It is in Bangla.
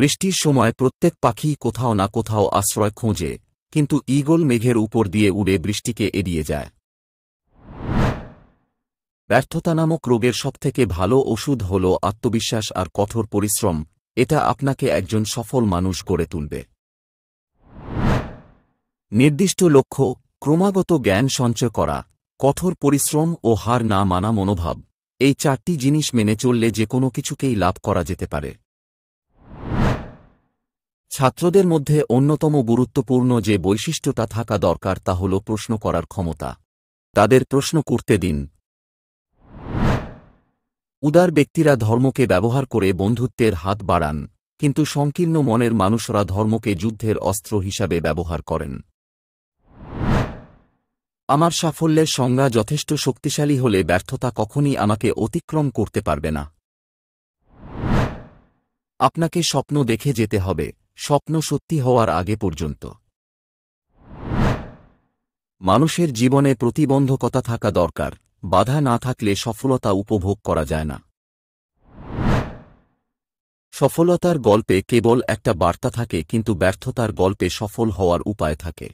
বৃষ্টির সময় প্রত্যেক পাখি কোথাও না কোথাও আশ্রয় খোঁজে, কিন্তু ঈগল মেঘের উপর দিয়ে উড়ে বৃষ্টিকে এড়িয়ে যায়। ব্যর্থতা নামক রোগের সবথেকে ভালো ওষুধ হল আত্মবিশ্বাস আর কঠোর পরিশ্রম। এটা আপনাকে একজন সফল মানুষ গড়ে তুলবে। নির্দিষ্ট লক্ষ্য, ক্রমাগত জ্ঞান সঞ্চয় করা, কঠোর পরিশ্রম ও হার না মানা মনোভাব, এই 4টি জিনিস মেনে চললে যে কোনো কিছুকেই লাভ করা যেতে পারে। ছাত্রদের মধ্যে অন্যতম গুরুত্বপূর্ণ যে বৈশিষ্ট্যটা থাকা দরকার তা হল প্রশ্ন করার ক্ষমতা। তাদের প্রশ্ন করতে দিন। উদার ব্যক্তিরা ধর্মকে ব্যবহার করে বন্ধুত্বের হাত বাড়ান, কিন্তু সংকীর্ণ মনের মানুষরা ধর্মকে যুদ্ধের অস্ত্র হিসাবে ব্যবহার করেন। আমার সাফল্যের সংজ্ঞা যথেষ্ট শক্তিশালী হলে ব্যর্থতা কখনই আমাকে অতিক্রম করতে পারবে না। আপনাকে স্বপ্ন দেখে যেতে হবে, স্বপ্ন সত্যি হওয়ার আগে পর্যন্ত। মানুষের জীবনে প্রতিবন্ধকতা থাকা দরকার, বাধা না থাকলে সফলতা উপভোগ করা যায় না। সফলতার গল্পে কেবল একটা বার্তা থাকে, কিন্তু ব্যর্থতার গল্পে সফল হওয়ার উপায় থাকে।